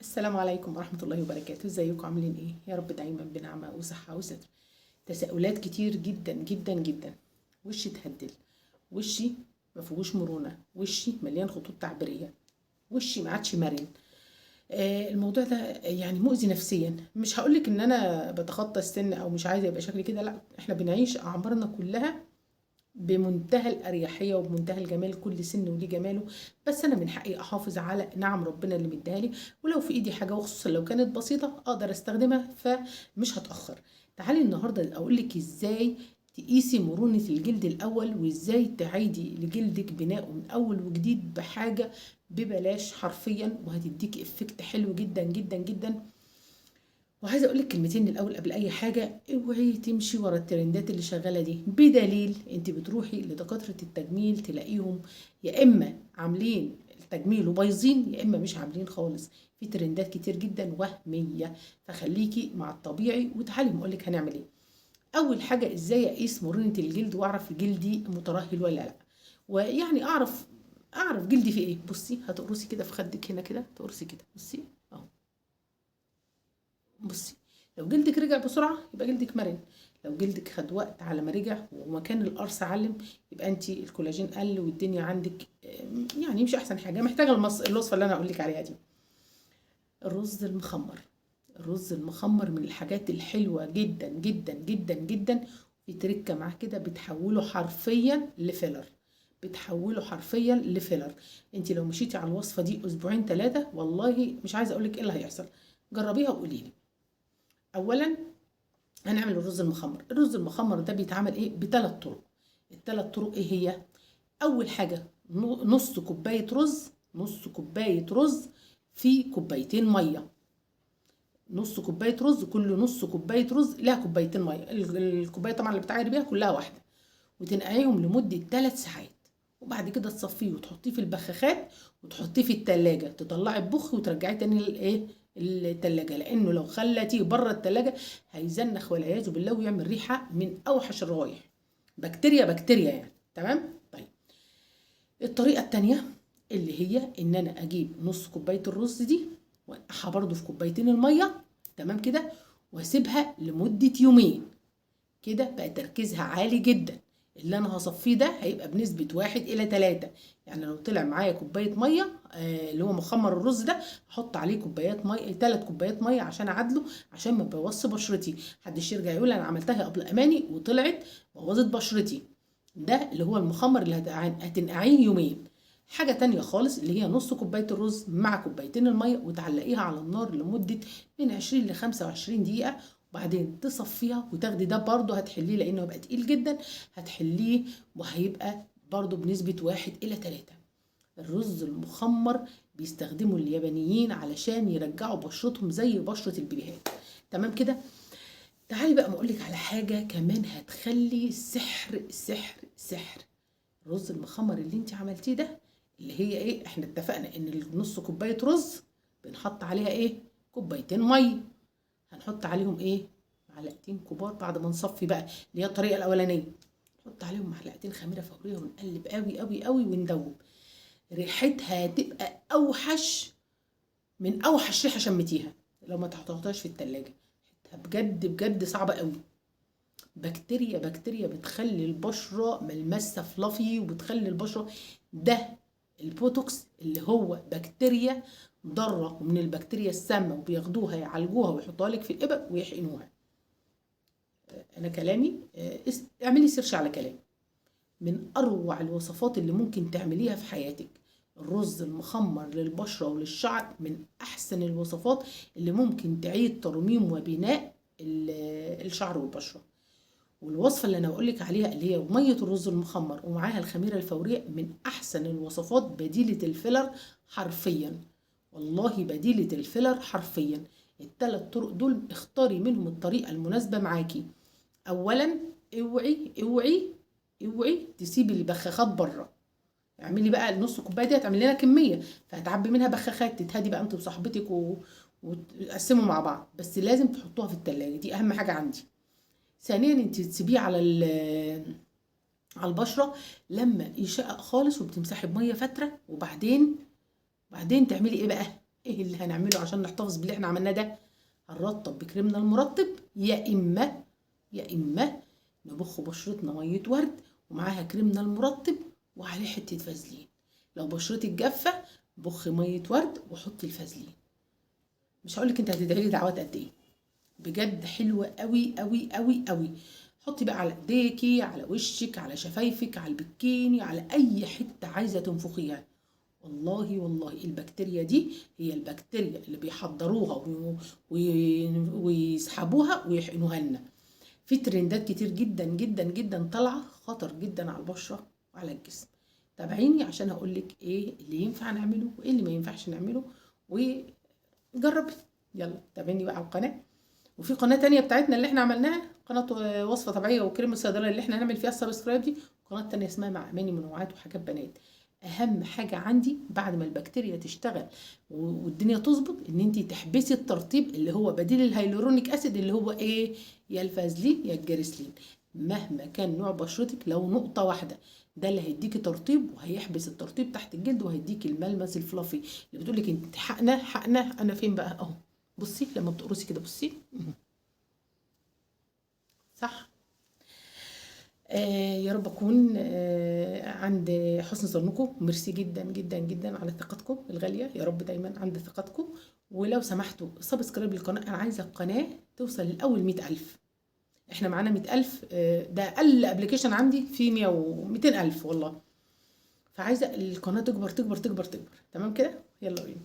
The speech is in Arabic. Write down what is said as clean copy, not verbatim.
السلام عليكم ورحمة الله وبركاته. ازيكم عاملين ايه؟ يا رب دايما بنعمة وصحة وستر. تساؤلات كتير جدا جدا جدا. وشي اتهدل، وشي مفيهوش مرونة، وشي مليان خطوط تعبيرية، وشي ما عادش مرن. الموضوع ده يعني مؤذي نفسيا. مش هقولك ان انا بتخطى السن او مش عايزة يبقى شكلي كده، لا، احنا بنعيش اعمارنا كلها بمنتهى الأريحية وبمنتهى الجمال. كل سن وليه جماله، بس أنا من حقي أحافظ على نعم ربنا اللي مديها لي، ولو في إيدي حاجة وخصوصا لو كانت بسيطة أقدر أستخدمها فمش هتأخر. تعالي النهاردة أقولك إزاي تقيسي مرونة الجلد الأول، وإزاي تعيدي لجلدك بناؤه من أول وجديد بحاجة ببلاش حرفيا، وهتديك إفكت حلو جدا جدا جدا. وعايزه اقول لك كلمتين الاول قبل اي حاجه. اوعي تمشي ورا الترندات اللي شغاله دي، بدليل انت بتروحي لدكاتره التجميل تلاقيهم يا اما عاملين التجميل وبايظين، يا اما مش عاملين خالص. في ترندات كتير جدا وهميه، فخليكي مع الطبيعي. وتعالي اقول لك هنعمل ايه. اول حاجه، ازاي اقيس مرونه الجلد واعرف جلدي مترهل ولا لا، ويعني اعرف جلدي في ايه. بصي، هتقرصي كده في خدك هنا كده، تقرصي كده، بصي اهو. بصي، لو جلدك رجع بسرعة يبقى جلدك مرن. لو جلدك خد وقت على ما رجع ومكان القرص علم، يبقى انت الكولاجين قل والدنيا عندك يعني مش احسن حاجة، محتاجة الوصفة اللي انا اقول لك عليها دي. الرز المخمر. الرز المخمر من الحاجات الحلوة جدا جدا جدا جدا. في تركة معاه كده، بتحوله حرفيا لفيلر. بتحوله حرفيا لفيلر. انت لو مشيتي على الوصفة دي اسبوعين ثلاثة، والله مش عايزة اقول لك ايه اللي هيحصل. جربيها وقولي لي. اولا هنعمل الرز المخمر. الرز المخمر ده بيتعمل ايه؟ بثلاث طرق. الثلاث طرق ايه هي؟ اول حاجه، نص كوبايه رز، نص كوبايه رز في كوبايتين ميه. نص كوبايه رز، كل نص كوبايه رز لها كوبايتين ميه. الكوبايه طبعا اللي بتعايري بيها كلها واحده، وتنقعيهم لمده 3 ساعات. وبعد كده تصفيه وتحطيه في البخاخات وتحطيه في التلاجة، تطلعي البخ وترجعيه تاني للايه، التلاجة. لانه لو خلتيه بره التلاجة هيزنخ والعياذ بالله ويعمل ريحة من اوحش الروايح. بكتيريا يعني. تمام. طيب، الطريقة التانية اللي هي ان انا اجيب نص كوباية الرز دي وانقعها برضو في كوبايتين المية. تمام كده. واسيبها لمدة يومين. كده بقى تركيزها عالي جدا. اللي انا هصفيه ده هيبقى بنسبة 1:3. يعني لو طلع معايا كوباية مية اللي هو مخمر الرز ده، هحط عليه كوبايات مية، 3 كوبايات مية عشان اعادله، عشان ما بوظش بشرتي. محدش يرجع يقول انا عملتها قبل اماني وطلعت بوظت بشرتي. ده اللي هو المخمر اللي هتنقعيه يومين. حاجة تانية خالص اللي هي نص كوباية الرز مع كوبايتين المية، وتعلقيها على النار لمدة من 20 ل 25 دقيقة. وبعدين تصفيها وتاخدي ده برضو هتحليه، لانه هيبقى تقيل جدا. هتحليه وهيبقى برضو بنسبة 1:3. الرز المخمر بيستخدموا اليابانيين علشان يرجعوا بشرتهم زي بشرة البيبيهات. تمام كده. تعالي بقى اقولك على حاجة كمان هتخلي سحر سحر سحر. الرز المخمر اللي انت عملتيه ده، اللي هي ايه، احنا اتفقنا ان النص كوباية رز بنحط عليها ايه، كوبايتين مية. هنحط عليهم ايه، معلقتين كبار بعد ما نصفي بقى، اللي هي الطريقه الاولانيه. نحط عليهم معلقتين خميره فوريه ونقلب قوي قوي قوي وندوب. ريحتها هتبقى اوحش من اوحش ريحه شمتيها لو ما تحطهاش في التلاجة. ريحتها بجد بجد صعبه قوي. بكتيريا بتخلي البشره ملمسها فلافي، وبتخلي البشره ده البوتوكس اللي هو بكتيريا ضاره، ومن البكتيريا السامه، وبياخدوها يعالجوها ويحطوها لك في الابر ويحقنوها. انا كلامي اعملي سيرش على كلامي. من اروع الوصفات اللي ممكن تعمليها في حياتك. الرز المخمر للبشرة وللشعر من احسن الوصفات اللي ممكن تعيد ترميم وبناء الشعر والبشرة. والوصفة اللي انا بقولك عليها اللي هي مية الرز المخمر ومعاها الخميرة الفورية، من احسن الوصفات بديلة الفيلر حرفيا. والله بديلة الفيلر حرفيا. الثلاث طرق دول اختاري منهم الطريقة المناسبة معاكي. اولا، اوعي تسيبي البخاخات بره. اعملي بقى النص كوبايه دي هتعملي لنا كميه، فهتعبي منها بخاخات. تتهدي بقى انت وصاحبتك وتقسموا مع بعض، بس لازم تحطوها في التلاجة، دي اهم حاجه عندي. ثانيا، انت تسيبيه على البشره لما يشقق خالص، وبتمسحي بميه فتره. وبعدين تعملي ايه بقى، ايه اللي هنعمله عشان نحتفظ باللي احنا عملناه ده؟ هنرطب بكريمنا المرطب، يا اما نبخ بشرتنا ميه ورد ومعاها كريمنا المرطب وعليه حته فازلين. لو بشرتك جافه بخ ميه ورد وحطي الفازلين. مش هقولك انت هتدعي لي دعوات قد ايه، بجد حلوه قوي قوي قوي قوي. حطي بقى على ايديكي، على وشك، على شفايفك، على البكيني، على اي حته عايزه تنفخيها. والله البكتيريا دي هي البكتيريا اللي بيحضروها ويسحبوها ويحقنوها لنا. في ترندات كتير جدا جدا جدا طالعه خطر جدا على البشره وعلى الجسم. تابعيني عشان هقولك ايه اللي ينفع نعمله وايه اللي ما ينفعش نعمله، وجربي. يلا تابعيني بقى على القناه. وفي قناه تانية بتاعتنا اللي احنا عملناها، قناه وصفه طبيعيه وكريم الصيدله اللي احنا هنعمل فيها السبسكرايب دي، قناه تانية اسمها مع اماني منوعات وحاجات بنات. اهم حاجه عندي بعد ما البكتيريا تشتغل والدنيا تظبط ان انت تحبسي الترطيب اللي هو بديل الهيلورونيك اسيد، اللي هو ايه؟ يا الفازلين يا الجريسلين. مهما كان نوع بشرتك، لو نقطه واحده ده اللي هيديكي ترطيب وهيحبس الترطيب تحت الجلد وهيديكي الملمس الفلافي اللي بتقولك انت حقنه انا فين بقى اهو. بصي لما بتقرصي كده بصي صح. يا رب اكون عند حسن ظنكم. ميرسي جدا جدا جدا على ثقتكم الغاليه، يا رب دايما عند ثقتكم. ولو سمحتوا سبسكرايب للقناه، انا عايزه القناه توصل للاول 100,000. احنا معانا 100,000، ده اقل ابلكيشن عندي في 100 و 200,000 والله. فعايزه القناه تكبر تكبر تكبر تكبر. تمام كده، يلا بينا.